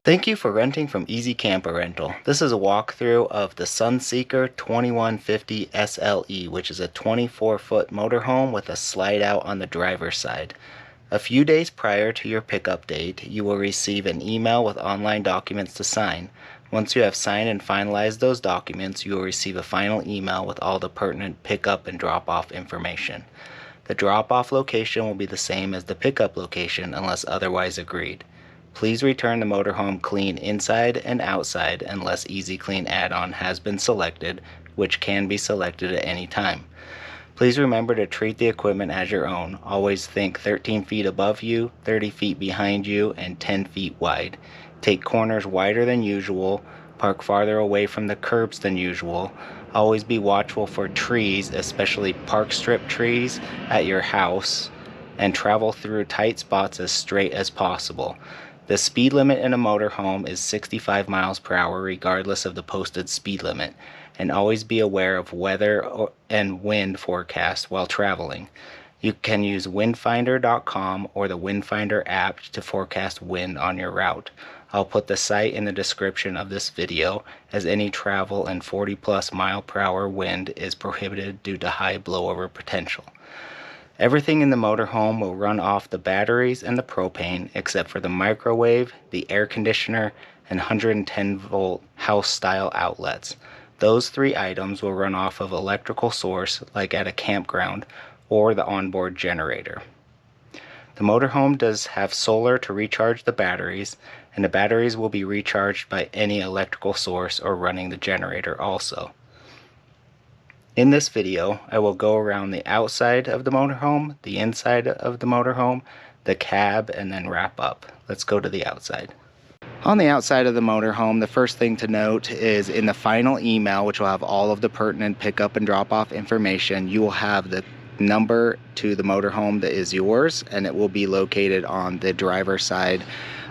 Thank you for renting from Easy Camper Rental. This is a walkthrough of the Sunseeker 2150 SLE, which is a 24-foot motorhome with a slide out on the driver's side. A few days prior to your pickup date, you will receive an email with online documents to sign. Once you have signed and finalized those documents, you will receive a final email with all the pertinent pickup and drop-off information. The drop-off location will be the same as the pickup location unless otherwise agreed. Please return the motorhome clean inside and outside unless Easy Clean add-on has been selected, which can be selected at any time. Please remember to treat the equipment as your own. Always think 13 feet above you, 30 feet behind you, and 10 feet wide. Take corners wider than usual. Park farther away from the curbs than usual. Always be watchful for trees, especially park strip trees at your house, and travel through tight spots as straight as possible. The speed limit in a motorhome is 65 miles per hour regardless of the posted speed limit, and always be aware of weather and wind forecast while traveling. You can use windfinder.com or the Windfinder app to forecast wind on your route. I'll put the site in the description of this video, as any travel in 40+ mile per hour wind is prohibited due to high blowover potential. Everything in the motorhome will run off the batteries and the propane except for the microwave, the air conditioner, and 110 volt house style outlets. Those three items will run off of electrical source like at a campground or the onboard generator. The motorhome does have solar to recharge the batteries, and the batteries will be recharged by any electrical source or running the generator also. In this video, I will go around the outside of the motorhome, the inside of the motorhome, the cab, and then wrap up. Let's go to the outside. On the outside of the motorhome, the first thing to note is in the final email, which will have all of the pertinent pickup and drop-off information, you will have the number to the motorhome that is yours, and it will be located on the driver's side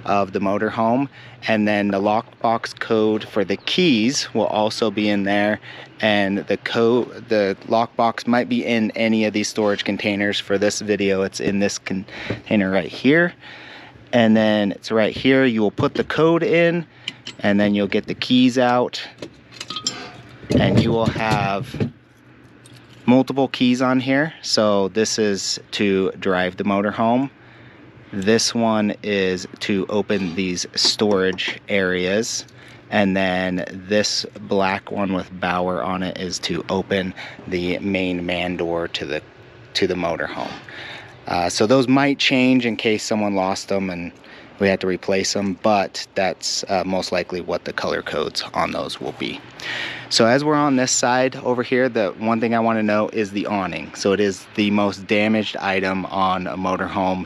of the motorhome. And then the lockbox code for the keys will also be in there, and the lockbox might be in any of these storage containers. For this video, it's in this container right here, and then it's right here. You will put the code in, and then you'll get the keys out, and you will have multiple keys on here. So this is to drive the motorhome. This one is to open these storage areas, and then this black one with Bauer on it is to open the main man door to the motorhome. So those might change in case someone lost them and we had to replace them, but that's most likely what the color codes on those will be. So as we're on this side over here, the one thing I want to note is the awning. So it is the most damaged item on a motorhome.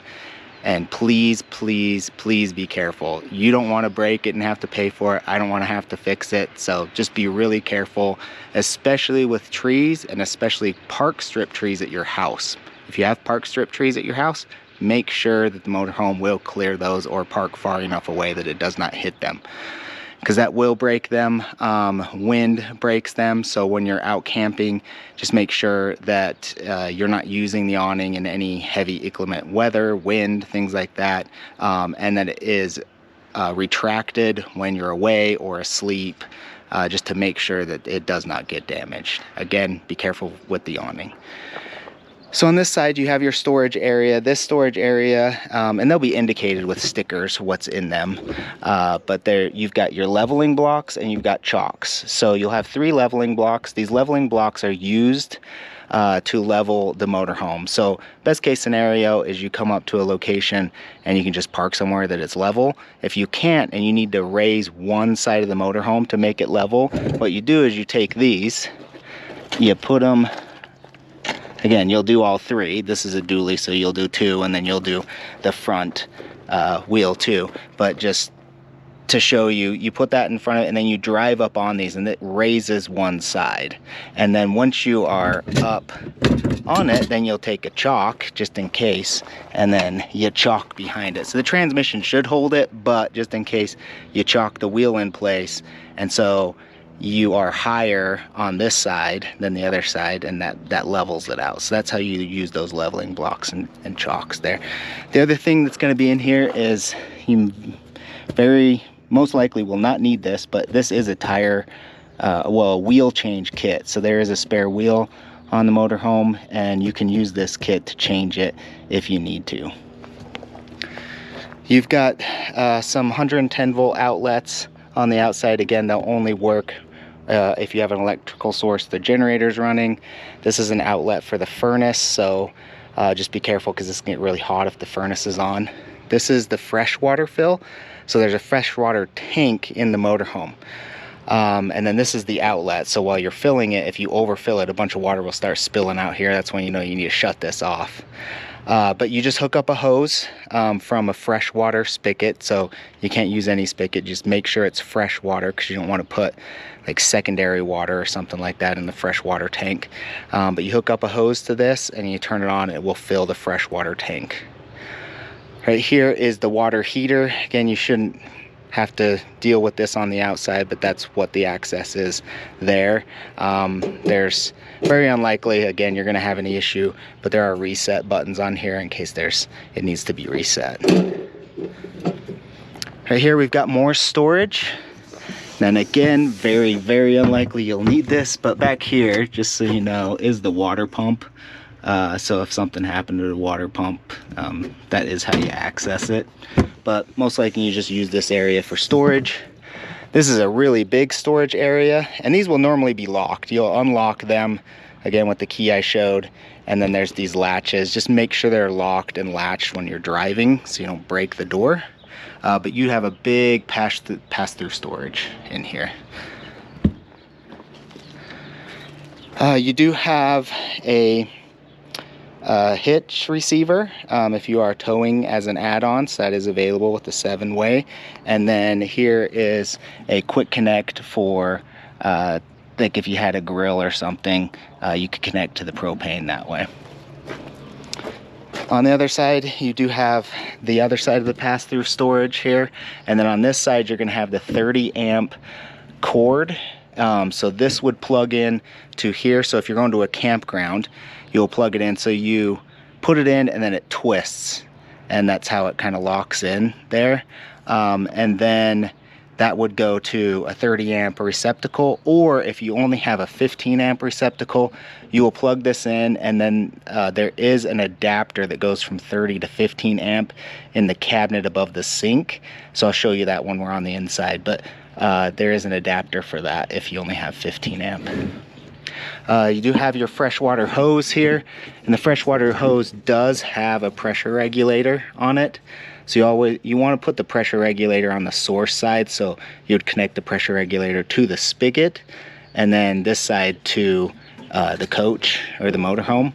And please, please, please be careful. You don't want to break it and have to pay for it. I don't want to have to fix it. So just be really careful, especially with trees, and especially park strip trees at your house. If you have park strip trees at your house, make sure that the motorhome will clear those or park far enough away that it does not hit them, because that will break them. Wind breaks them, so when you're out camping, just make sure that you're not using the awning in any heavy inclement weather, wind, things like that, and that it is retracted when you're away or asleep, just to make sure that it does not get damaged. Again, be careful with the awning. So on this side, you have your storage area. This storage area, and they'll be indicated with stickers what's in them. But there, you've got your leveling blocks and you've got chocks. So you'll have 3 leveling blocks. These leveling blocks are used to level the motorhome. So best case scenario is you come up to a location and you can just park somewhere that it's level. If you can't and you need to raise one side of the motorhome to make it level, what you do is you take these, you put them. Again, you'll do all 3. This is a dually, so you'll do 2, and then you'll do the front wheel too. But just to show you, you put that in front of it, and then you drive up on these, and it raises one side. And then once you are up on it, then you'll take a chock, just in case, and then you chock behind it. So the transmission should hold it, but just in case, you chock the wheel in place. And so you are higher on this side than the other side, and that levels it out. So that's how you use those leveling blocks and chocks there. The other thing that's going to be in here is very most likely will not need this, but this is a tire, well, a wheel change kit. So there is a spare wheel on the motorhome, and you can use this kit to change it if you need to. You've got some 110 volt outlets on the outside. Again, they'll only work if you have an electrical source, the generator's running. This is an outlet for the furnace, so just be careful because this can get really hot if the furnace is on. This is the freshwater fill. So there's a freshwater tank in the motorhome. And then this is the outlet. So while you're filling it, if you overfill it, a bunch of water will start spilling out here. That's when you know you need to shut this off. But you just hook up a hose from a freshwater spigot. So you can't use any spigot. Just make sure it's fresh water, because you don't want to put like secondary water or something like that in the freshwater tank. But you hook up a hose to this and you turn it on, it will fill the freshwater tank. Right here is the water heater. Again, you shouldn't have to deal with this on the outside, but that's what the access is there. There's very unlikely, again, you're going to have any issue, but there are reset buttons on here in case it needs to be reset. Right here we've got more storage. Then again, very, very unlikely you'll need this, but back here, just so you know, is the water pump. So if something happened to the water pump, that is how you access it. But most likely you just use this area for storage. This is a really big storage area, and these will normally be locked. You'll unlock them, again, with the key I showed, and then there's these latches. Just make sure they're locked and latched when you're driving so you don't break the door. But you have a big pass-through storage in here. You do have a hitch receiver if you are towing as an add-on, so that is available with the 7-way. And then here is a quick connect for like if you had a grill or something, you could connect to the propane that way. On the other side, you do have the other side of the pass-through storage here, and then on this side you're going to have the 30 amp cord. So this would plug in to here. So if you're going to a campground, you'll plug it in, so you put it in and then it twists, and that's how it kind of locks in there. And then that would go to a 30 amp receptacle, or if you only have a 15 amp receptacle, you will plug this in, and then there is an adapter that goes from 30 to 15 amp in the cabinet above the sink. So I'll show you that when we're on the inside, but there is an adapter for that if you only have 15 amp. You do have your freshwater hose here, and the freshwater hose does have a pressure regulator on it. So you want to put the pressure regulator on the source side, so you would connect the pressure regulator to the spigot, and then this side to the coach or the motorhome,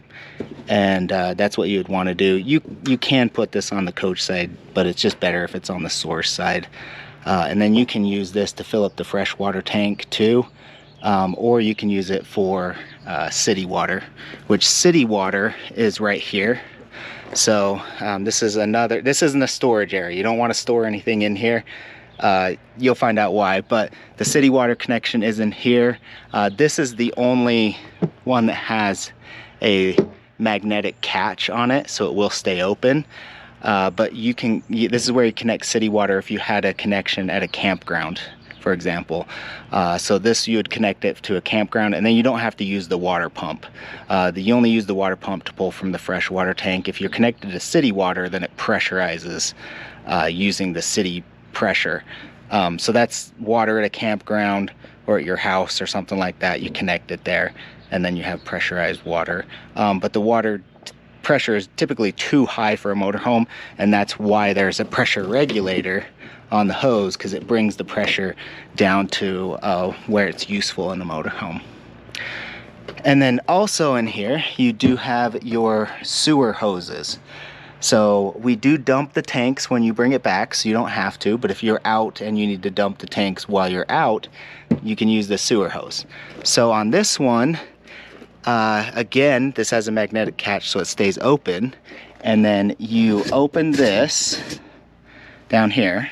and that's what you would want to do. You can put this on the coach side, but it's just better if it's on the source side. And then you can use this to fill up the freshwater tank too. Or you can use it for city water, which city water is right here. So this isn't a storage area. You don't want to store anything in here. You'll find out why, but the city water connection is in here. This is the only one that has a magnetic catch on it, so it will stay open. But this is where you connect city water if you had a connection at a campground, for example. So this, you would connect it to a campground, and then you don't have to use the water pump. You only use the water pump to pull from the freshwater tank. If you're connected to city water, then it pressurizes using the city pressure. So that's water at a campground or at your house or something like that. You connect it there, and then you have pressurized water. But the water pressure is typically too high for a motorhome, and that's why there's a pressure regulator on the hose, because it brings the pressure down to where it's useful in the motorhome. And then also in here you do have your sewer hoses. So we do dump the tanks when you bring it back, so you don't have to, but if you're out and you need to dump the tanks while you're out, you can use the sewer hose. So on this one, again, this has a magnetic catch so it stays open, and then you open this down here.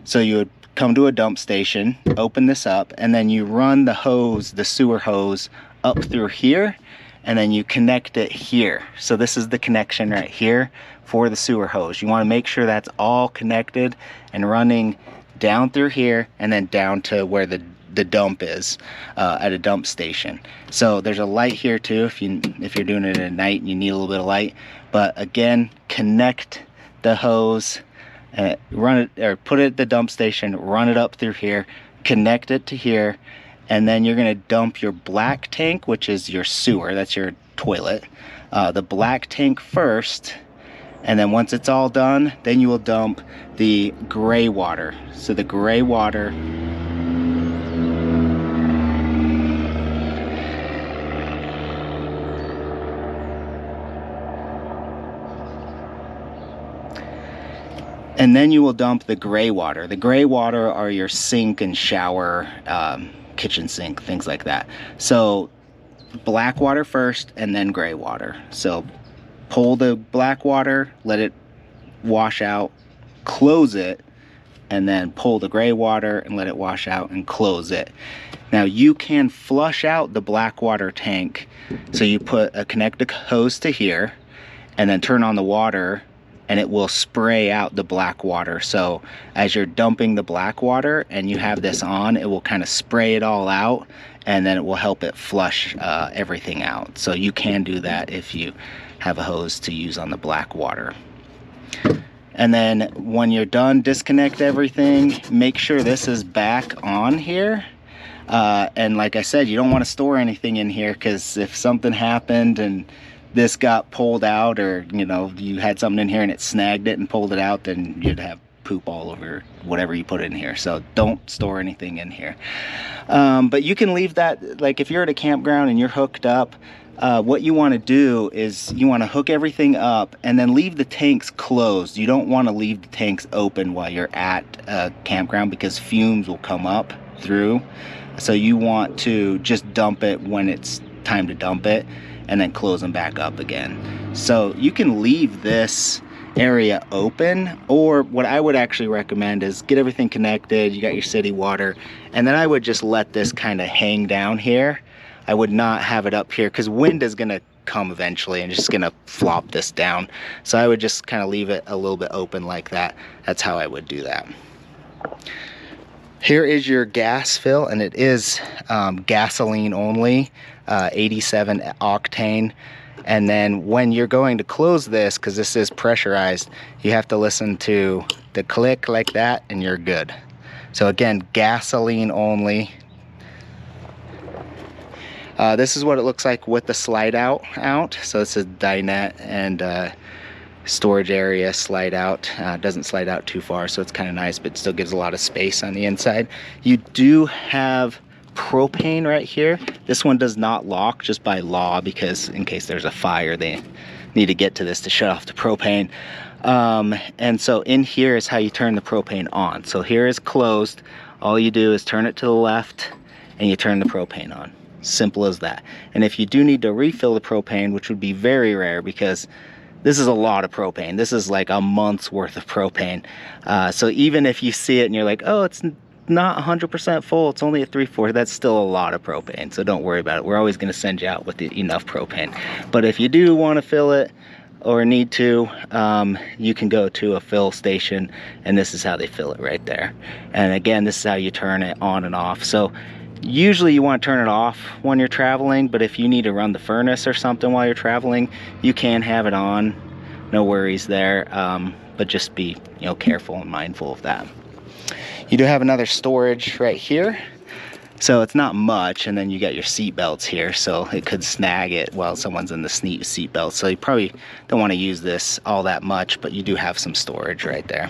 So you would come to a dump station, open this up, and then you run the hose, the sewer hose, up through here, and then you connect it here. So this is the connection right here for the sewer hose. You want to make sure that's all connected and running down through here, and then down to where the dump is at a dump station. So there's a light here too if you're doing it at night and you need a little bit of light. But again, connect the hose and run it, or put it at the dump station, run it up through here, connect it to here, and then you're going to dump your black tank, which is your sewer, that's your toilet, the black tank first. And then once it's all done, then you will dump the gray water. So the gray water, and then you will dump the gray water. The gray water are your sink and shower, kitchen sink, things like that. So black water first and then gray water. So pull the black water, let it wash out, close it, and then pull the gray water and let it wash out and close it. Now you can flush out the black water tank. So you connect a hose to here and then turn on the water, and it will spray out the black water. So as you're dumping the black water and you have this on, it will kind of spray it all out, and then it will help it flush everything out. So you can do that if you have a hose to use on the black water. And then when you're done, disconnect everything. Make sure this is back on here. And like I said, you don't want to store anything in here, because if something happened and this got pulled out, or you had something in here and it snagged it and pulled it out, then you'd have poop all over whatever you put in here. So don't store anything in here. But you can leave that, like if you're at a campground and you're hooked up, what you want to do is you want to hook everything up and then leave the tanks closed. You don't want to leave the tanks open while you're at a campground, because fumes will come up through. So you want to just dump it when it's time to dump it, and then close them back up again. So you can leave this area open, or what I would actually recommend is get everything connected. You got your city water, and then I would just let this kind of hang down here. I would not have it up here, because wind is gonna come eventually and just gonna flop this down. So I would just kind of leave it a little bit open like that. That's how I would do that. Here is your gas fill, and it is gasoline only, 87 octane. And then when you're going to close this, because this is pressurized, you have to listen to the click like that, and you're good. So again, gasoline only. This is what it looks like with the slide out. So this is dinette and storage area slide out. Doesn't slide out too far, so it's kind of nice, but still gives a lot of space on the inside. You do have propane right here. This one does not lock, just by law, because in case there's a fire, they need to get to this to shut off the propane. And so in here is how you turn the propane on. So here is closed. All you do is turn it to the left and you turn the propane on. Simple as that. And if you do need to refill the propane, which would be very rare, because this is a lot of propane. This is like a month's worth of propane. So even if you see it and you're like, oh, it's not 100% full, it's only at 3/4, that's still a lot of propane. So don't worry about it. We're always going to send you out with enough propane. But if you do want to fill it or need to, you can go to a fill station, and this is how they fill it right there. And again, this is how you turn it on and off. So usually you want to turn it off when you're traveling, but if you need to run the furnace or something while you're traveling, you can have it on. No worries there. But just be careful and mindful of that. You do have another storage right here. So it's not much, and then you got your seat belts here, so it could snag it while someone's in the seat belt. So you probably don't want to use this all that much, but you do have some storage right there.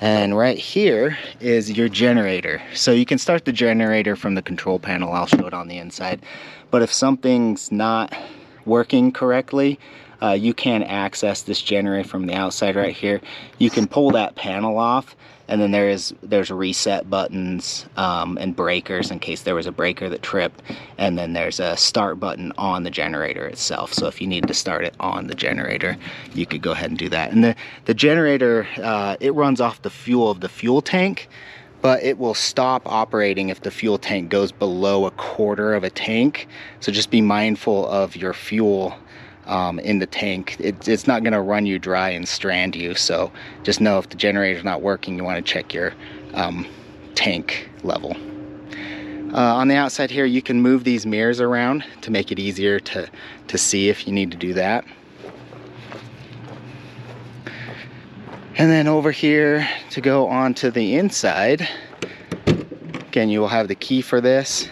And right here is your generator. So you can start the generator from the control panel. I'll show it on the inside. But if something's not working correctly, you can access this generator from the outside right here. You can pull that panel off, and then there's reset buttons and breakers in case there was a breaker that tripped, and then there's a start button on the generator itself. So if you need to start it on the generator, you could go ahead and do that. And the generator, it runs off the fuel of the fuel tank, but it will stop operating if the fuel tank goes below 1/4 of a tank. So just be mindful of your fuel in the tank. It's not going to run you dry and strand you. So just know if the generator's not working, you want to check your tank level. On the outside here, you can move these mirrors around to make it easier to see if you need to do that. And then over here to go onto the inside, again, you will have the key for this.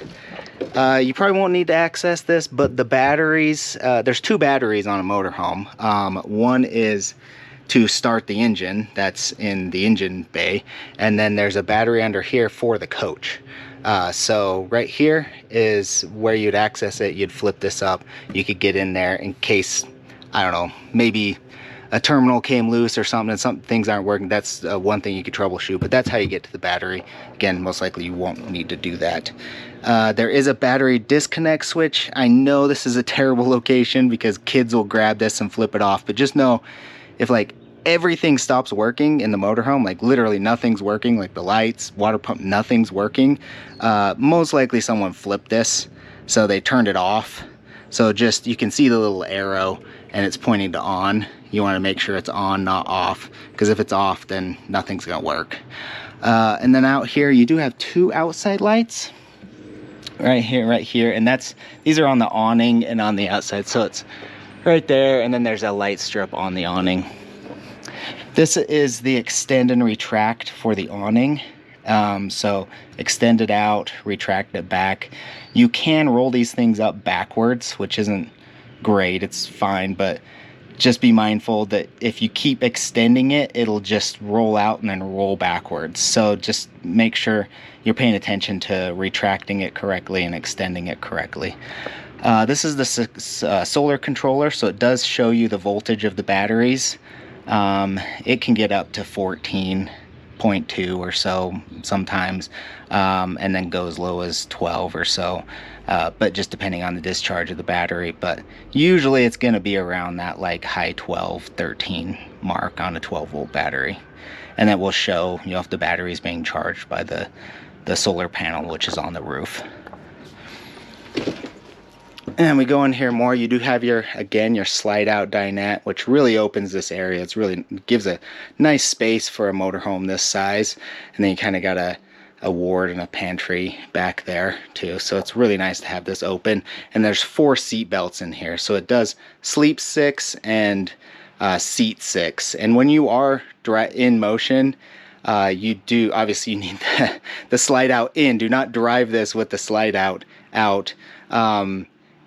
You probably won't need to access this, but the batteries, there's 2 batteries on a motorhome. One is to start the engine, that's in the engine bay, and then there's a battery under here for the coach. So right here is where you'd access it. You'd flip this up. You could get in there in case, I don't know, maybe a terminal came loose or something and some things aren't working. That's one thing you could troubleshoot, but that's how you get to the battery. Again, most likely you won't need to do that. There is a battery disconnect switch. I know this is a terrible location because kids will grab this and flip it off, but just know if like everything stops working in the motorhome, like literally nothing's working, like the lights, water pump, nothing's working, most likely someone flipped this, so they turned it off. So just, you can see the little arrow and it's pointing to on. You want to make sure it's on, not off, because if it's off, then nothing's gonna work. And then out here, you do have 2 outside lights, right here, and these are on the awning and on the outside, so it's right there, and then there's a light strip on the awning. This is the extend and retract for the awning. So extend it out, retract it back. You can roll these things up backwards, which isn't great, it's fine, but just be mindful that if you keep extending it, it'll just roll out and then roll backwards. So just make sure you're paying attention to retracting it correctly and extending it correctly. This is the solar controller, so it does show you the voltage of the batteries. It can get up to 14.2 or so sometimes, and then go as low as 12 or so, but just depending on the discharge of the battery. But usually it's going to be around that like high 12, 13 mark on a 12-volt battery. And that will show, you know, if the battery is being charged by the solar panel, which is on the roof. And we go in here more, you do have your, again, your slide out dinette, which really opens this area. It's really gives a nice space for a motorhome this size. And then you kind of got a ward and a pantry back there too. So it's really nice to have this open. And there's 4 seat belts in here. So it does sleep 6 and seat 6. And when you are in motion, you do, obviously you need the slide out in. Do not drive this with the slide out.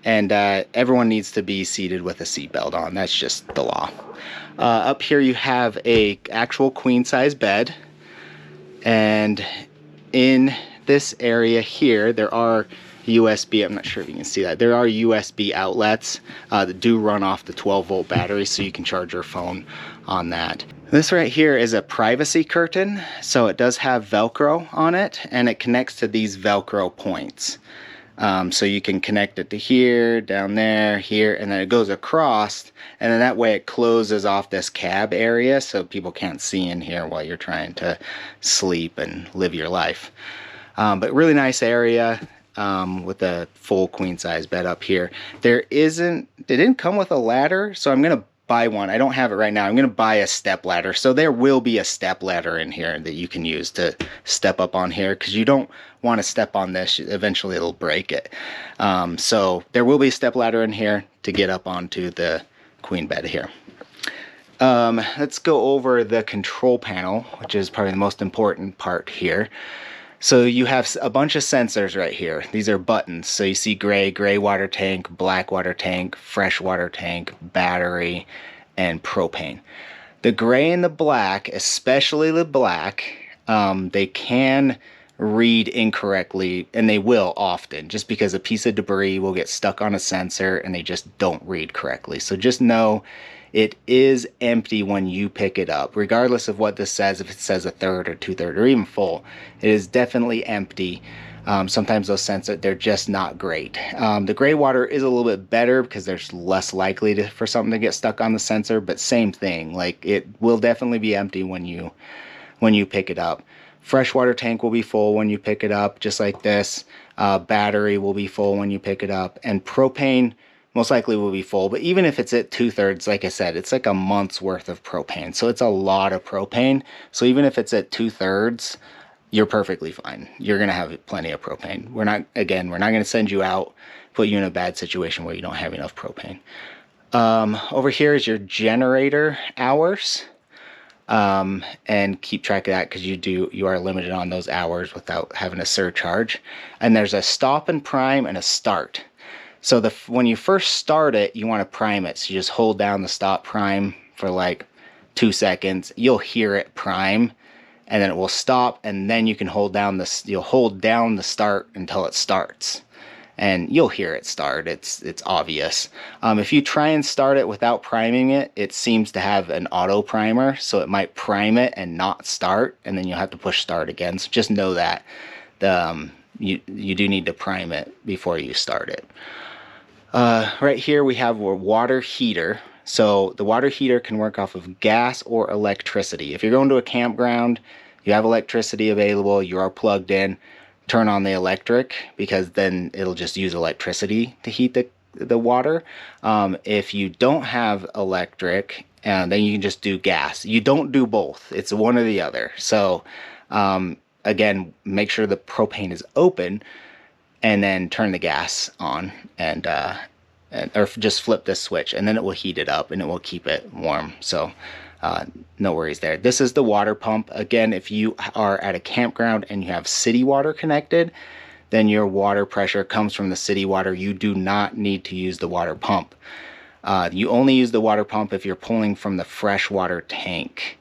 And everyone needs to be seated with a seatbelt on. That's just the law. Up here you have a actual queen size bed, and in this area here there are USB, I'm not sure if you can see that, there are USB outlets that do run off the 12-volt battery, so you can charge your phone on that. This right here is a privacy curtain, so it does have Velcro on it, and it connects to these Velcro points. So you can connect it to here, down there, here, and then it goes across, and then that way it closes off this cab area so people can't see in here while you're trying to sleep and live your life. But really nice area with a full queen size bed up here. It didn't come with a ladder, so I'm gonna buy one. I don't have it right now. I'm gonna buy a step ladder. So there will be a step ladder in here that you can use to step up on here, because you don't want to step on this, eventually it'll break it. So there will be a step ladder in here to get up onto the queen bed here. Let's go over the control panel, which is probably the most important part here. So you have a bunch of sensors right here. These are buttons. So you see gray water tank, black water tank, fresh water tank, battery, and propane. The gray and the black, especially the black, they can read incorrectly, and they will often, just because a piece of debris will get stuck on a sensor and they just don't read correctly. So just know it is empty when you pick it up, regardless of what this says. If it says 1/3 or 2/3 or even full, it is definitely empty. Sometimes those sensors, they're just not great. The gray water is a little bit better because there's less likely for something to get stuck on the sensor, but same thing, like it will definitely be empty when you pick it up. Freshwater tank will be full when you pick it up, just like this. Battery will be full when you pick it up, and propane most likely will be full. But even if it's at 2/3, like I said, it's like a month's worth of propane. So it's a lot of propane. So even if it's at 2/3, you're perfectly fine. You're going to have plenty of propane. We're not going to send you out, put you in a bad situation where you don't have enough propane. Over here is your generator hours. And keep track of that because you are limited on those hours without having a surcharge. And there's a stop and prime and a start. So when you first start it, you want to prime it. So you just hold down the stop prime for like 2 seconds. You'll hear it prime, and then it will stop, and then you can hold down the start until it starts. And you'll hear it start. It's obvious. If you try and start it without priming it, it seems to have an auto primer, so it might prime it and not start, and then you'll have to push start again. So just know that you do need to prime it before you start it. Right here we have a water heater. So the water heater can work off of gas or electricity. If you're going to a campground, you have electricity available, you are plugged in, turn on the electric, because then it'll just use electricity to heat the water. If you don't have electric, then you can just do gas. You don't do both. It's one or the other. So again, make sure the propane is open, and then turn the gas on, or just flip this switch, and then it will heat it up and it will keep it warm. So no worries there. This is the water pump. Again, if you are at a campground and you have city water connected, then your water pressure comes from the city water. You do not need to use the water pump. You only use the water pump if you're pulling from the freshwater tank.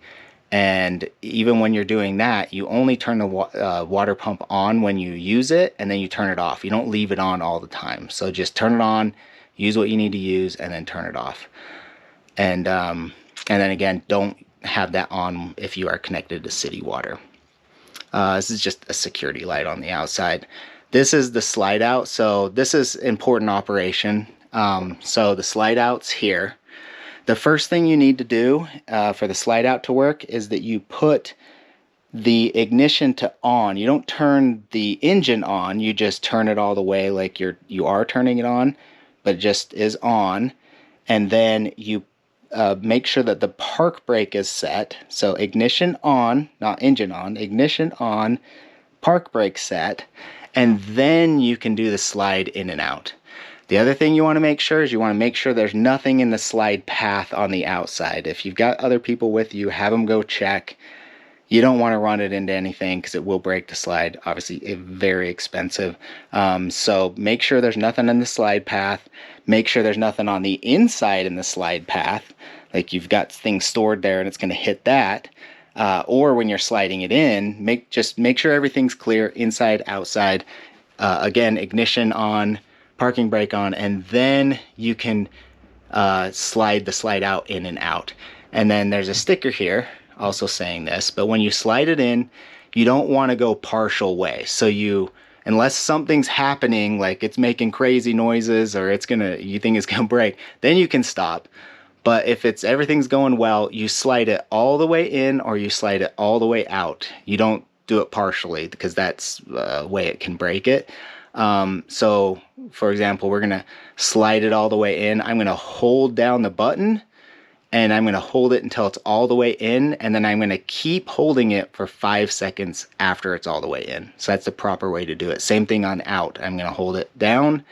And even when you're doing that, you only turn the water pump on when you use it, and then you turn it off. You don't leave it on all the time. So just turn it on, use what you need to use, and then turn it off. And then again, don't have that on if you are connected to city water. This is just a security light on the outside. This is the slide out. So this is important operation. So the slide out's here. The first thing you need to do for the slide out to work is that you put the ignition to on. You don't turn the engine on, you just turn it all the way like you are turning it on, but it just is on. And then you make sure that the park brake is set. So ignition on, not engine on, ignition on, park brake set, and then you can do the slide in and out. The other thing you want to make sure is there's nothing in the slide path on the outside. If you've got other people with you, have them go check. You don't want to run it into anything because it will break the slide. Obviously, it's very expensive. So make sure there's nothing in the slide path. Make sure there's nothing on the inside in the slide path. Like you've got things stored there and it's going to hit that. Or when you're sliding it in, make sure everything's clear inside, outside. Again, ignition on, parking brake on, and then you can slide the slide out in and out. And then there's a sticker here also saying this, but when you slide it in, you don't want to go partial way. So unless something's happening, like it's making crazy noises or you think it's gonna break, then you can stop. But if everything's going well, you slide it all the way in or you slide it all the way out. You don't do it partially because that's a way it can break it. So for example, we're gonna slide it all the way in. I'm gonna hold down the button and I'm gonna hold it until it's all the way in, and then I'm gonna keep holding it for 5 seconds after it's all the way in. So that's the proper way to do it. Same thing on out. I'm gonna hold it down.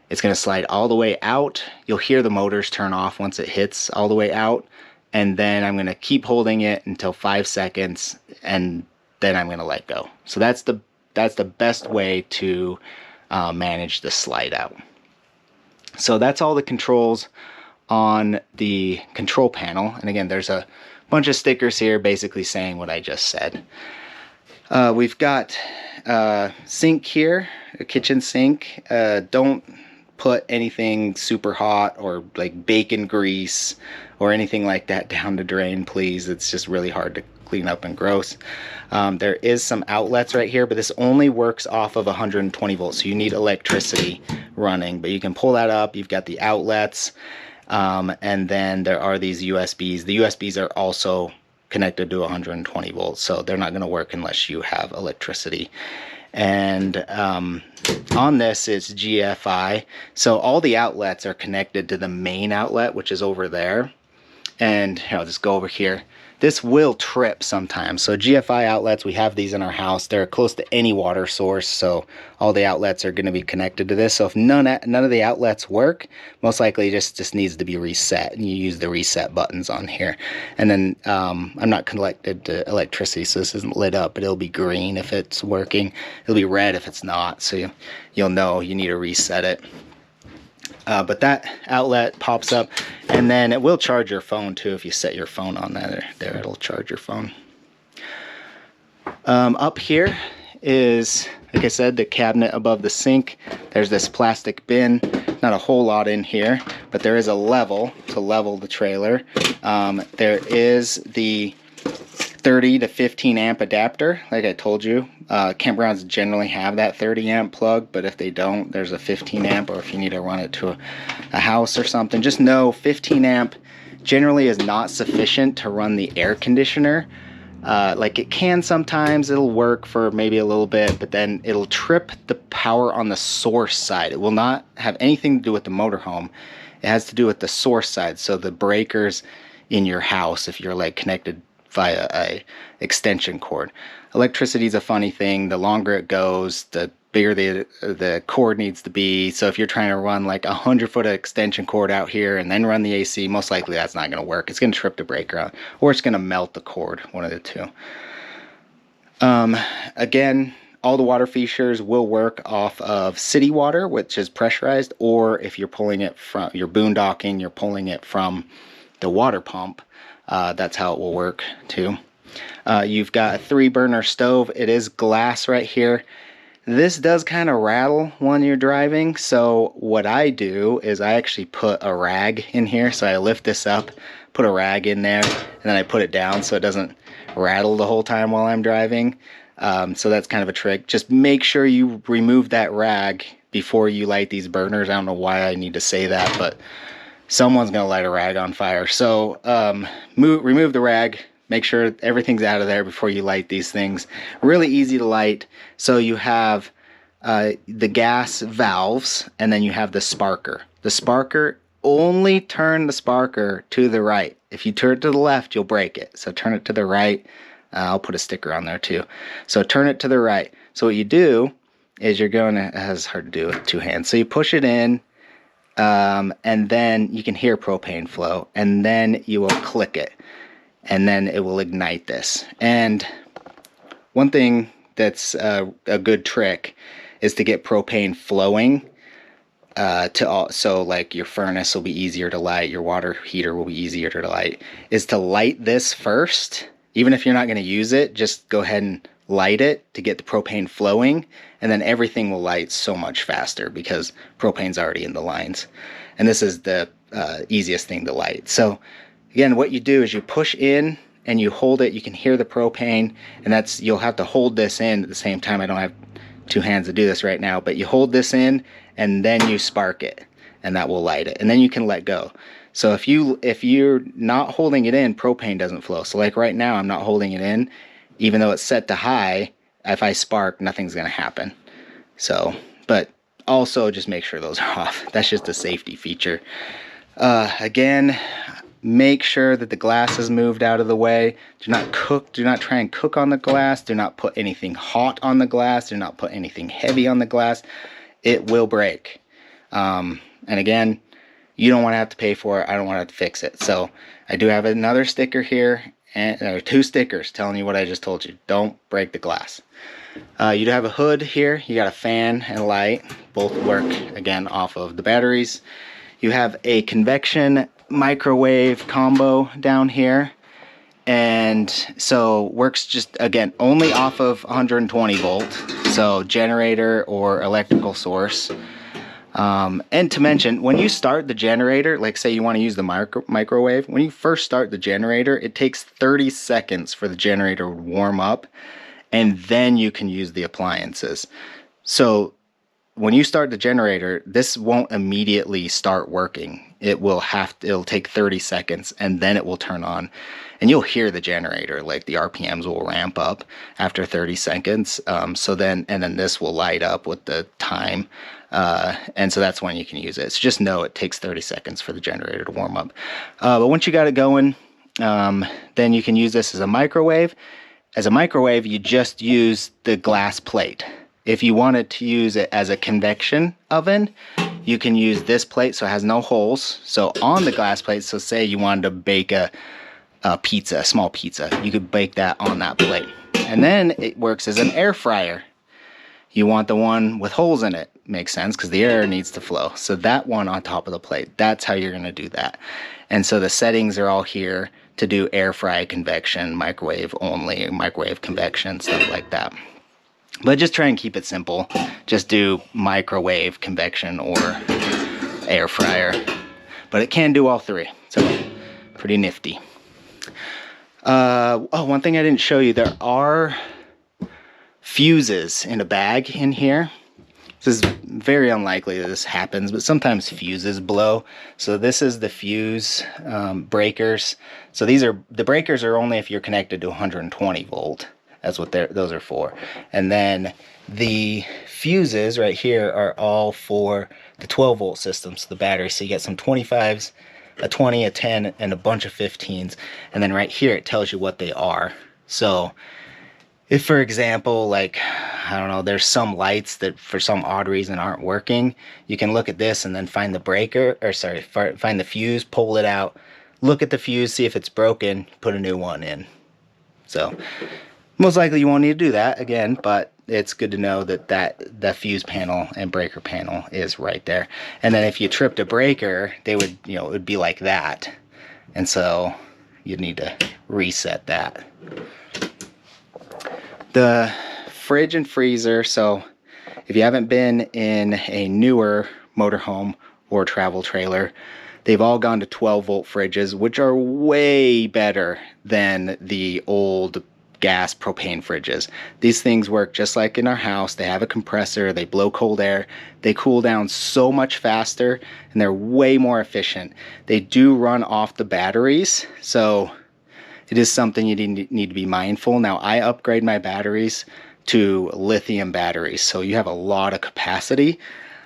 It's gonna slide all the way out. You'll hear the motors turn off once it hits all the way out, and then I'm gonna keep holding it until 5 seconds, and then I'm gonna let go. So that's the best way to manage the slide out. So that's all the controls on the control panel. And again, there's a bunch of stickers here basically saying what I just said. We've got a sink here, a kitchen sink. Don't put anything super hot or like bacon grease or anything like that down the drain, please. It's just really hard to clean up and gross. There is some outlets right here, but this only works off of 120 volts, so you need electricity running, but you can pull that up. You've got the outlets, and then there are these USBs. The USBs are also connected to 120 volts, so they're not going to work unless you have electricity. And on this it's GFI, so all the outlets are connected to the main outlet, which is over there. And here, I'll just go over here. This will trip sometimes. So GFI outlets, we have these in our house. They're close to any water source, so all the outlets are going to be connected to this. So if none of the outlets work, most likely just needs to be reset, and you use the reset buttons on here. And then I'm not connected to electricity, so this isn't lit up, but it'll be green if it's working. It'll be red if it's not, so you'll know you need to reset it. But that outlet pops up, and then it will charge your phone too. If you set your phone on that, there it'll charge your phone. Up here is, like I said, the cabinet above the sink. There's this plastic bin. Not a whole lot in here, but there is a level to level the trailer. There is the 30 to 15 amp adapter, like I told you. Campgrounds generally have that 30 amp plug, but if they don't, there's a 15 amp, or if you need to run it to a house or something, just know 15 amp generally is not sufficient to run the air conditioner. Like it can sometimes, it'll work for maybe a little bit, but then it'll trip the power on the source side. It will not have anything to do with the motorhome. It has to do with the source side, so the breakers in your house, if you're like connected via a extension cord. Electricity is a funny thing. The longer it goes, the bigger the cord needs to be. So if you're trying to run like 100-foot extension cord out here and then run the AC, most likely that's not going to work. It's going to trip the breaker out, or it's going to melt the cord, one of the two. Again, all the water features will work off of city water, which is pressurized, or if you're pulling it from, you're boondocking, you're pulling it from the water pump. That's how it will work too. You've got a 3-burner stove. It is glass right here. This does kind of rattle when you're driving, so what I do is I actually put a rag in here. So I lift this up, put a rag in there, and then I put it down so it doesn't rattle the whole time while I'm driving. So that's kind of a trick. Just make sure you remove that rag before you light these burners. I don't know why I need to say that, but someone's going to light a rag on fire. So remove the rag, make sure everything's out of there before you light these things. Really easy to light. So you have the gas valves, and then you have the sparker. The sparker, only turn the sparker to the right. If you turn it to the left, you'll break it. So turn it to the right. I'll put a sticker on there too. So turn it to the right. So what you do is you're going to, it's hard to do with 2 hands. So you push it in, and then you can hear propane flow, and then you will click it, and then it will ignite this. And one thing that's a good trick is to get propane flowing, so like your furnace will be easier to light, your water heater will be easier to light, is to light this first. Even if you're not going to use it, just go ahead and light it to get the propane flowing, and then everything will light so much faster because propane's already in the lines. And this is the easiest thing to light. So again, what you do is you push in and you hold it. You can hear the propane, and you'll have to hold this in at the same time. I don't have 2 hands to do this right now, but you hold this in and then you spark it, and that will light it, and then you can let go. So if you're not holding it in, propane doesn't flow. So like right now, I'm not holding it in. Even though it's set to high, if I spark, nothing's going to happen. So, but also just make sure those are off. That's just a safety feature. Again, make sure that the glass is moved out of the way. Do not try and cook on the glass. Do not put anything hot on the glass. Do not put anything heavy on the glass. It will break. And again, you don't want to have to pay for it. I don't want to have to fix it. So I do have another sticker here, and there are 2 stickers telling you what I just told you. Don't break the glass. You do have a hood here. You got a fan and light. Both work, again, off of the batteries. You have a convection microwave combo down here. And so works just, again, only off of 120 volt. So generator or electrical source. And to mention, when you start the generator, like say you want to use the microwave, when you first start the generator, it takes 30 seconds for the generator to warm up, and then you can use the appliances. So when you start the generator, this won't immediately start working. It'll take 30 seconds and then it will turn on. And you'll hear the generator, like the RPMs will ramp up after 30 seconds. And then this will light up with the time. And so that's when you can use it. So just know it takes 30 seconds for the generator to warm up. But once you got it going, then you can use this as a microwave. As a microwave, you just use the glass plate. If you wanted to use it as a convection oven, you can use this plate so it has no holes. So on the glass plate, so say you wanted to bake a pizza, a small pizza, you could bake that on that plate. And then it works as an air fryer. You want the one with holes in it. Makes sense because the air needs to flow. So that one on top of the plate, that's how you're going to do that. And so the settings are all here to do air fry, convection, microwave only, microwave convection, stuff like that. But just try and keep it simple. Just do microwave, convection, or air fryer. But it can do all three, so pretty nifty. One thing I didn't show you, there are fuses in a bag in here. This is very unlikely that this happens, but sometimes fuses blow. So this is the fuse breakers. So the breakers are only if you're connected to 120 volt. That's what those are for. And then the fuses right here are all for the 12 volt system, so the battery. So you get some 25s, a 20, a 10, and a bunch of 15s. And then right here it tells you what they are. So if, for example, like, I don't know, there's some lights that for some odd reason aren't working, you can look at this and then find the breaker, or sorry, find the fuse, pull it out, look at the fuse, see if it's broken, put a new one in. So most likely you won't need to do that again, but it's good to know that the fuse panel and breaker panel is right there. And then if you tripped a breaker, they would, it would be like that. And so you'd need to reset that. The fridge and freezer, so if you haven't been in a newer motorhome or travel trailer, they've all gone to 12 volt fridges, which are way better than the old gas propane fridges. These things work just like in our house. They have a compressor, they blow cold air, they cool down so much faster, and they're way more efficient. They do run off the batteries, so it is something you need to be mindful. Now, I upgrade my batteries to lithium batteries, so you have a lot of capacity.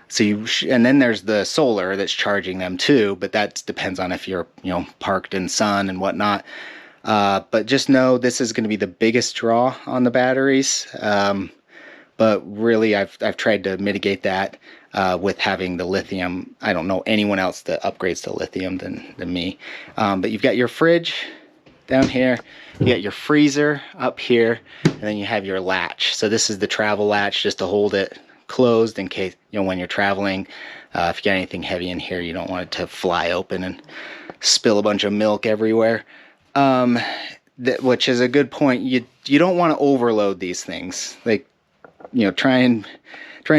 So and then there's the solar that's charging them too, but that depends on if you're parked in sun and whatnot. But just know this is going to be the biggest draw on the batteries. But really, I've tried to mitigate that with having the lithium. I don't know anyone else that upgrades to lithium than me. But you've got your fridge down here, you got your freezer up here, and then you have your latch. So this is the travel latch, just to hold it closed in case, when you're traveling, if you got anything heavy in here, you don't want it to fly open and spill a bunch of milk everywhere. Which is a good point. You don't want to overload these things. Like, try and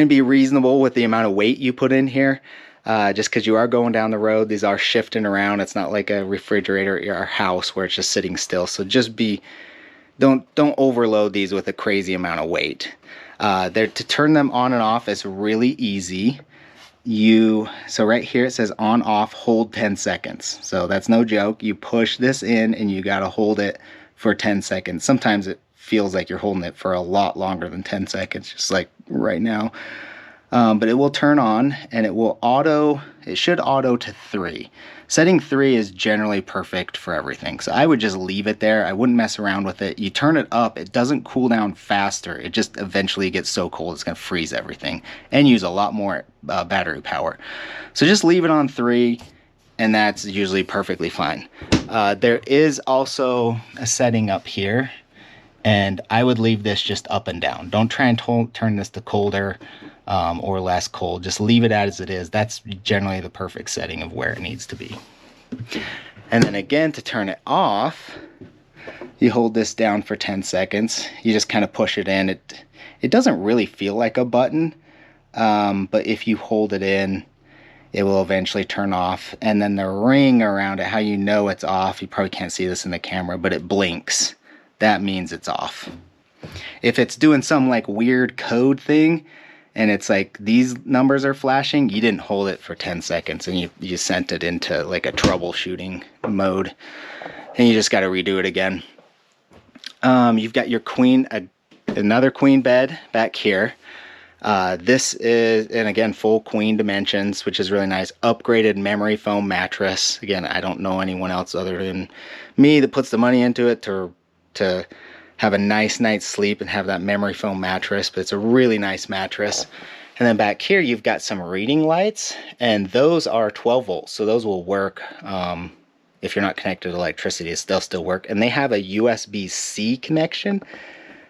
be reasonable with the amount of weight you put in here. Just because you are going down the road, these are shifting around. It's not like a refrigerator at your house where it's just sitting still. So just don't overload these with a crazy amount of weight. To turn them on and off is really easy. So right here it says on off, hold 10 seconds. So that's no joke. You push this in and you got to hold it for 10 seconds. Sometimes it feels like you're holding it for a lot longer than 10 seconds, just like right now. But it will turn on and it should auto to 3. Setting 3 is generally perfect for everything. So I would just leave it there. I wouldn't mess around with it. You turn it up, it doesn't cool down faster. It just eventually gets so cold it's going to freeze everything and use a lot more battery power. So just leave it on 3 and that's usually perfectly fine. There is also a setting up here, and I would leave this just up and down. Don't try and turn this to colder or less cold. Just leave it as it is. That's generally the perfect setting of where it needs to be. And then again, to turn it off, you hold this down for 10 seconds. You just kind of push it in. It doesn't really feel like a button, but if you hold it in, it will eventually turn off. And then the ring around it, how you know it's off, you probably can't see this in the camera, but it blinks. That means it's off. If it's doing some like weird code thing and it's like these numbers are flashing, you didn't hold it for 10 seconds and you sent it into like a troubleshooting mode, and you just got to redo it again. You've got your queen, another queen bed back here. This is, and again, full queen dimensions, which is really nice. Upgraded memory foam mattress. Again, I don't know anyone else other than me that puts the money into it to have a nice night's sleep and have that memory foam mattress, but it's a really nice mattress. And then back here, you've got some reading lights, and those are 12 volts, so those will work. If you're not connected to electricity, they'll still work. And they have a USB-C connection.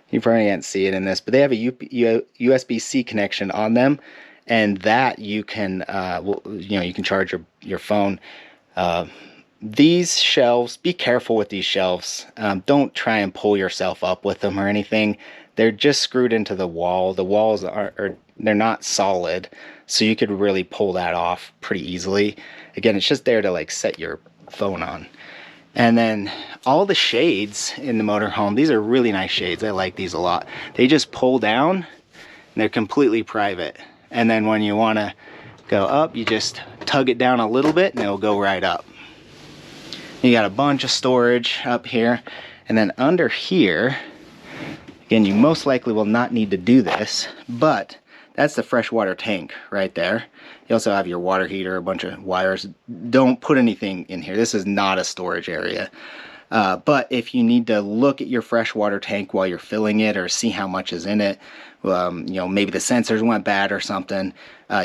You probably can't see it in this, but they have a USB-C connection on them, and that you can, you can charge your phone. These shelves, be careful with these shelves. Don't try and pull yourself up with them or anything. They're just screwed into the wall. The walls they're not solid, so you could really pull that off pretty easily. Again, it's just there to like set your phone on. And then all the shades in the motorhome, these are really nice shades. I like these a lot. They just pull down and they're completely private. And then when you want to go up, you just tug it down a little bit and it'll go right up. You got a bunch of storage up here. And then under here, again, you most likely will not need to do this, but that's the freshwater tank right there. You also have your water heater, a bunch of wires. Don't put anything in here. This is not a storage area. But if you need to look at your freshwater tank while you're filling it or see how much is in it, maybe the sensors went bad or something,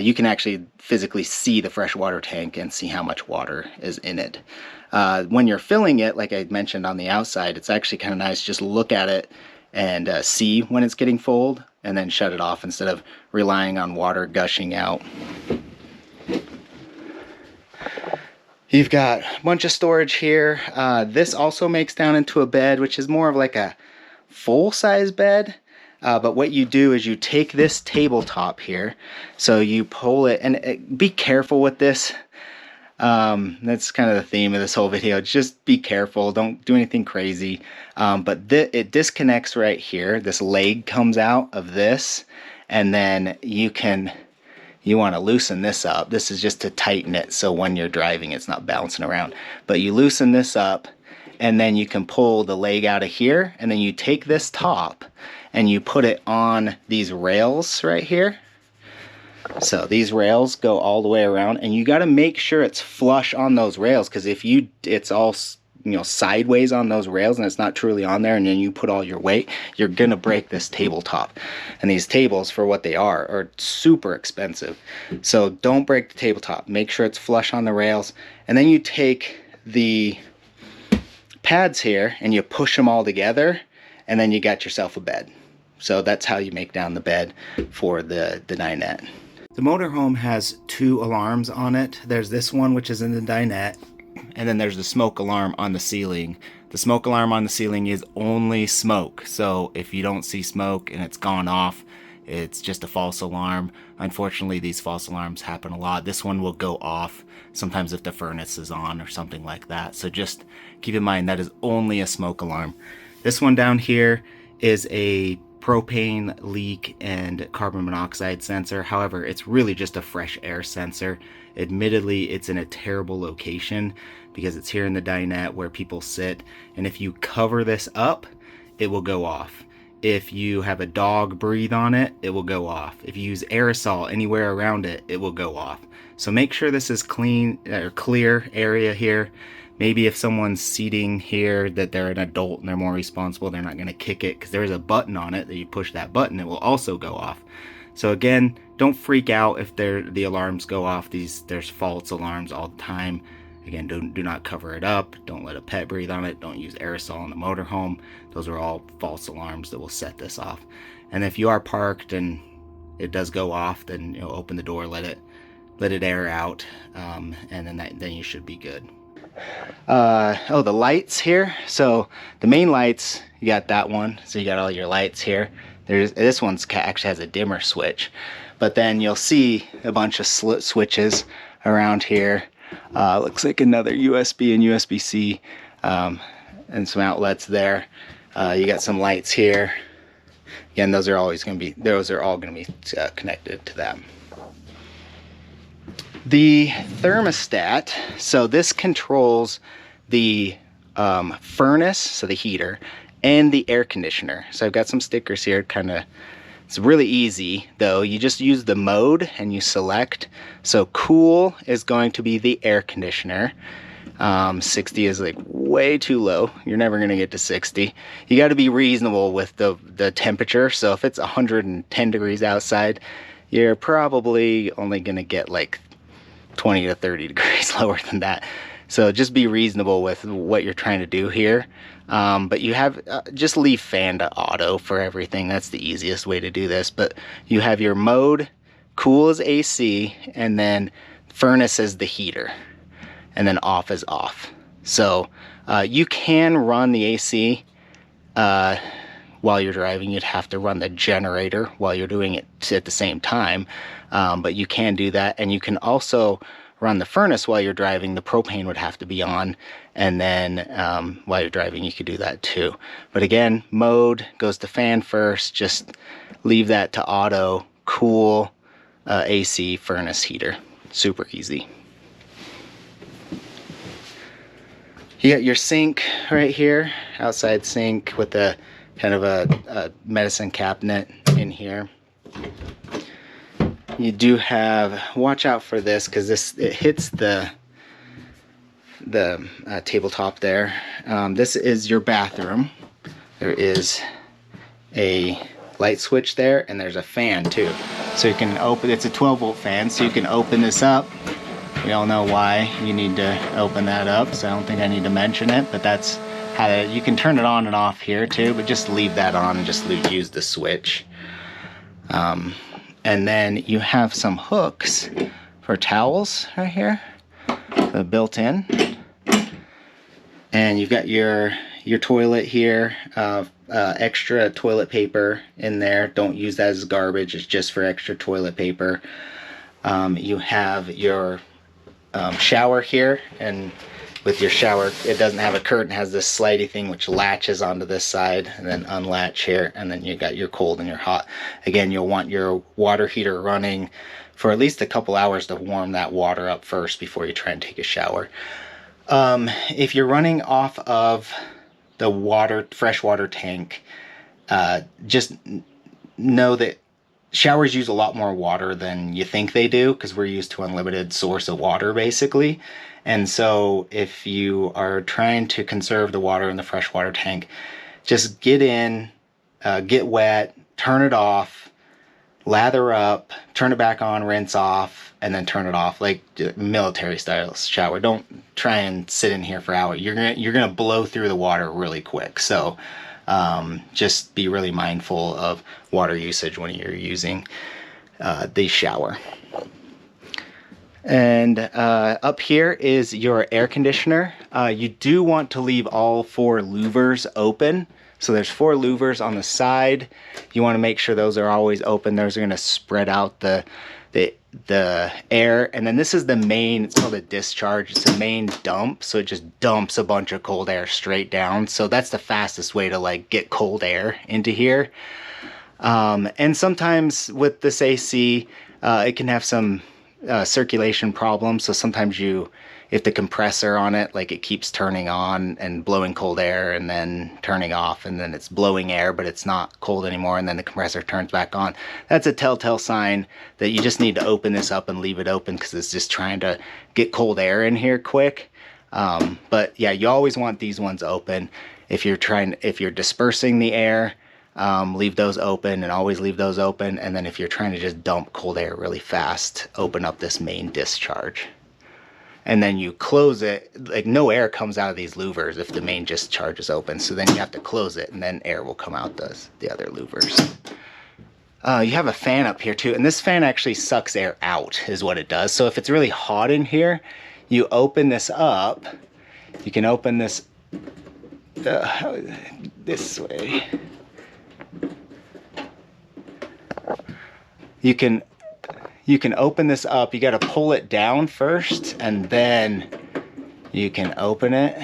you can actually physically see the freshwater tank and see how much water is in it. When you're filling it, like I mentioned on the outside, it's actually kind of nice. Just look at it and see when it's getting full and then shut it off instead of relying on water gushing out. You've got a bunch of storage here. This also makes down into a bed, which is more of like a full-size bed. But what you do is you take this tabletop here, so you pull it, and be careful with this. That's kind of the theme of this whole video. Just be careful. Don't do anything crazy. But it disconnects right here. This leg comes out of this, and then you want to loosen this up. This is just to tighten it so when you're driving it's not bouncing around. But you loosen this up, and then you can pull the leg out of here, and then you take this top and you put it on these rails right here. So these rails go all the way around, and you got to make sure it's flush on those rails, because if it's all sideways on those rails and it's not truly on there, and then you put all your weight, you're gonna break this tabletop. And these tables, for what they are super expensive. So don't break the tabletop. Make sure it's flush on the rails, and then you take the pads here and you push them all together, and then you got yourself a bed. So that's how you make down the bed for the dinette. The motorhome has 2 alarms on it. There's this one, which is in the dinette, and then there's the smoke alarm on the ceiling. The smoke alarm on the ceiling is only smoke, so if you don't see smoke and it's gone off, it's just a false alarm. Unfortunately, these false alarms happen a lot. This one will go off sometimes if the furnace is on or something like that, so just keep in mind that is only a smoke alarm. This one down here is a propane leak and carbon monoxide sensor. However, it's really just a fresh air sensor. Admittedly, it's in a terrible location because it's here in the dinette where people sit, and if you cover this up, it will go off. If you have a dog breathe on it, it will go off. If you use aerosol anywhere around it, it will go off. So make sure this is clean or clear area here. Maybe if someone's seating here that they're an adult and they're more responsible, they're not going to kick it, because there's a button on it that you push that button, it will also go off. So again, don't freak out if the alarms go off. There's false alarms all the time. Again, do not cover it up. Don't let a pet breathe on it. Don't use aerosol in the motorhome. Those are all false alarms that will set this off. And if you are parked and it does go off, then open the door, let it air out, and then you should be good. The lights here. So the main lights, you got that one. So you got all your lights here. This one's actually has a dimmer switch, but then you'll see a bunch of switches around here. Looks like another USB and USB-C, and some outlets there. You got some lights here. Again, those are all going to be connected to that. The thermostat, so this controls the furnace, so the heater, and the air conditioner. So I've got some stickers here, it's really easy though. You just use the mode and you select. So cool is going to be the air conditioner. 60 is like way too low. You're never gonna get to 60. You got to be reasonable with the temperature. So if it's 110 degrees outside, you're probably only gonna get like 20 to 30 degrees lower than that. So just be reasonable with what you're trying to do here. But you have, just leave fan to auto for everything. That's the easiest way to do this. But you have your mode, cool is AC, and then furnace is the heater, and then off is off. So you can run the AC while you're driving. You'd have to run the generator while you're doing it at the same time. But you can do that, and you can also run the furnace while you're driving. The propane would have to be on, and then while you're driving you could do that too. But again, mode goes to fan first. Just leave that to auto, cool, AC, furnace, heater. Super easy. You got your sink right here, outside sink with a kind of a medicine cabinet in here. You do have, watch out for this because it hits the tabletop there. This is your bathroom. There is a light switch there, and there's a fan too. So you can open, it's a 12-volt fan, so you can open this up. We all know why you need to open that up, so I don't think I need to mention it, but that's how you can turn it on and off here too, but just leave that on and just use the switch. And then you have some hooks for towels right here, built in. And you've got your toilet here, extra toilet paper in there. Don't use that as garbage, it's just for extra toilet paper. You have your shower here, and with your shower, it doesn't have a curtain, it has this slidey thing which latches onto this side and then unlatch here, and then you got your cold and your hot. Again, you'll want your water heater running for at least a couple hours to warm that water up first before you try and take a shower. If you're running off of the freshwater tank, just know that showers use a lot more water than you think they do, because we're used to unlimited source of water basically. And so if you are trying to conserve the water in the freshwater tank, just get in, get wet, turn it off, lather up, turn it back on, rinse off, and then turn it off, like military style shower. Don't try and sit in here for hours. You're gonna blow through the water really quick. So just be really mindful of water usage when you're using the shower. And up here is your air conditioner. You do want to leave all 4 louvers open. So there's 4 louvers on the side. You want to make sure those are always open. Those are going to spread out the air. And then this is the main, it's called a discharge. It's a main dump. So it just dumps a bunch of cold air straight down. So that's the fastest way to like get cold air into here. And sometimes with this AC, it can have some circulation problems. So sometimes if the compressor on it, like it keeps turning on and blowing cold air and then turning off, and then it's blowing air but it's not cold anymore, and then the compressor turns back on, that's a telltale sign that you just need to open this up and leave it open, because it's just trying to get cold air in here quick. But yeah, you always want these ones open. If you're dispersing the air, leave those open, and always leave those open. And then if you're trying to just dump cold air really fast, open up this main discharge. And then you close it, like no air comes out of these louvers if the main discharge is open. So then you have to close it, and then air will come out the other louvers. You have a fan up here too, and this fan actually sucks air out is what it does. So if it's really hot in here, you open this up. You can open this this way. You can open this up. You got to pull it down first, and then you can open it.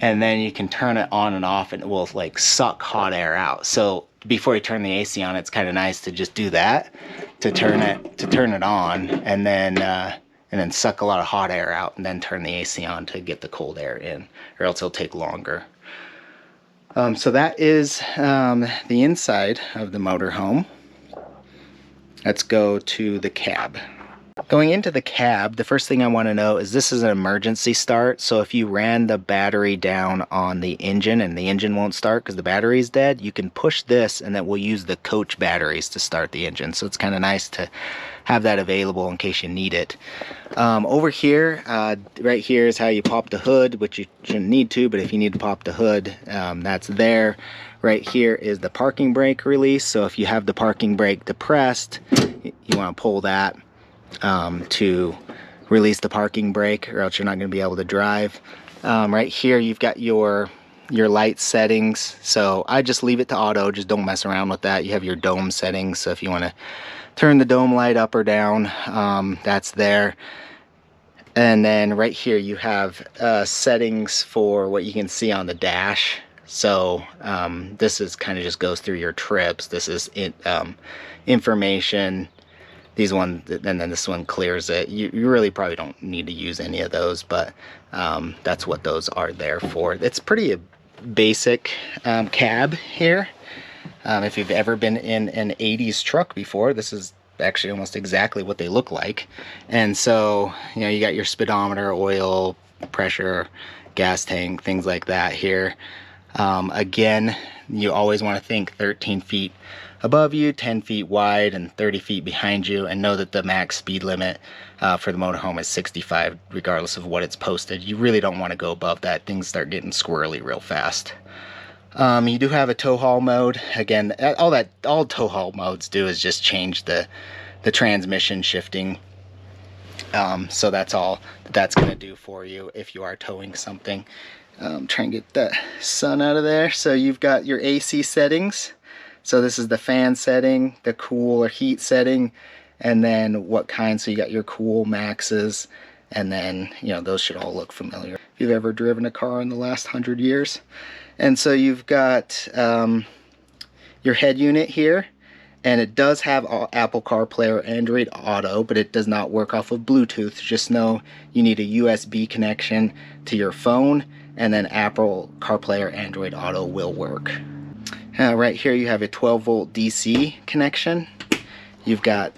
and then you can turn it on and off and it will like suck hot air out. So before you turn the AC on, it's kind of nice to just do that, to turn it on, and then suck a lot of hot air out, and then turn the AC on to get the cold air in, or else it'll take longer. So that is the inside of the motorhome. Let's go to the cab. Going into the cab, the first thing I want to know is this is an emergency start. So if you ran the battery down on the engine and the engine won't start because the battery is dead, you can push this and then we'll use the coach batteries to start the engine. So it's kind of nice to have that available in case you need it. Over here, right here is how you pop the hood, which you shouldn't need to, but if you need to pop the hood, that's there. Right here is the parking brake release. So if you have the parking brake depressed, you want to pull that to release the parking brake, or else you're not going to be able to drive. Right here you've got your light settings. So I just leave it to auto, just don't mess around with that. You have your dome settings, so if you want to turn the dome light up or down, that's there. And then right here you have settings for what you can see on the dash. So this is kind of just goes through your trips. This is information. These ones, and then this one clears it. You really probably don't need to use any of those, but that's what those are there for. It's pretty basic cab here. If you've ever been in an 80s truck before, this is actually almost exactly what they look like. And so, you know, you got your speedometer, oil, pressure, gas tank, things like that here. Again, you always want to think 13 feet above you, 10 feet wide, and 30 feet behind you, and know that the max speed limit for the motorhome is 65 regardless of what it's posted. You really don't want to go above that. Things start getting squirrely real fast. You do have a tow haul mode. Again, all tow haul modes do is just change the transmission shifting. So that's all that's going to do for you if you are towing something. Try and get that sun out of there. So you've got your AC settings. So this is the fan setting, the cool or heat setting, and then what kind. So you got your cool maxes, and then, you know, those should all look familiar if you've ever driven a car in the last 100 years. And so you've got your head unit here, and it does have Apple CarPlay or Android Auto, but it does not work off of Bluetooth. Just know you need a USB connection to your phone, and then Apple CarPlay or Android Auto will work. Right here you have a 12-volt DC connection. You've got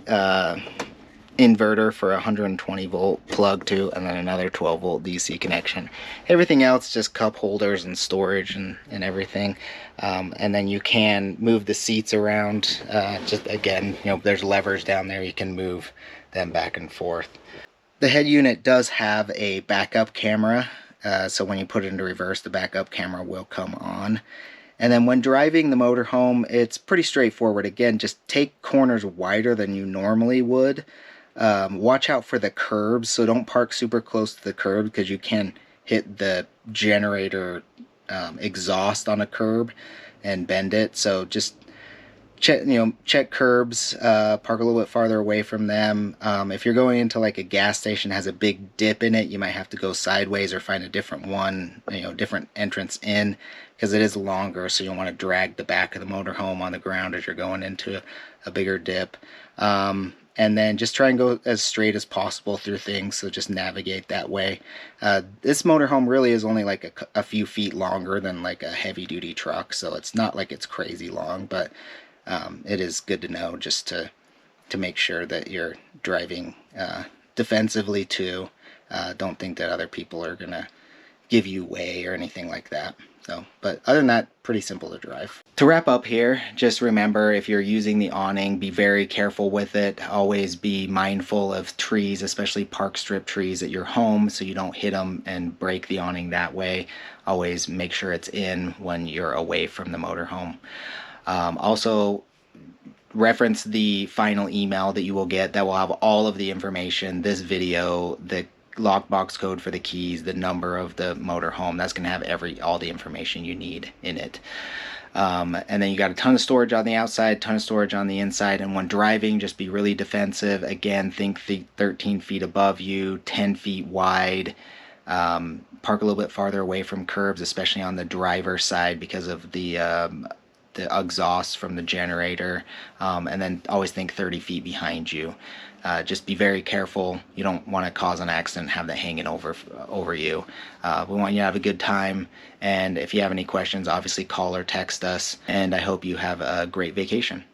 inverter for a 120-volt plug to, and then another 12-volt DC connection. Everything else just cup holders and storage and everything. And then you can move the seats around. Just again, you know, there's levers down there. You can move them back and forth. The head unit does have a backup camera. So when you put it into reverse, the backup camera will come on. And then when driving the motorhome, it's pretty straightforward. Again, just take corners wider than you normally would. Watch out for the curbs, so don't park super close to the curb because you can hit the generator exhaust on a curb and bend it. So just check curbs, park a little bit farther away from them. If you're going into like a gas station that has a big dip in it, you might have to go sideways or find a different one, different entrance in, because it is longer, so you don't want to drag the back of the motorhome on the ground as you're going into a bigger dip. And then just try and go as straight as possible through things, so just navigate that way. This motorhome really is only like a few feet longer than like a heavy-duty truck, so it's not like it's crazy long, but it is good to know just to make sure that you're driving defensively too. Don't think that other people are gonna give you way or anything like that. So, but other than that, pretty simple to drive. To wrap up here, just remember, if you're using the awning, be very careful with it. Always be mindful of trees, especially park strip trees at your home, so you don't hit them and break the awning that way. Always make sure it's in when you're away from the motorhome. Also, reference the final email that you will get that will have all of the information, this video, the lockbox code for the keys, the number of the motorhome. That's going to have all the information you need in it. And then you got a ton of storage on the outside, ton of storage on the inside. And when driving, just be really defensive. Again, think 13 feet above you, 10 feet wide. park a little bit farther away from curbs, especially on the driver's side because of the exhaust from the generator, and then always think 30 feet behind you. Just be very careful. You don't want to cause an accident and have that hanging over you. We want you to have a good time, and if you have any questions, obviously call or text us, and I hope you have a great vacation.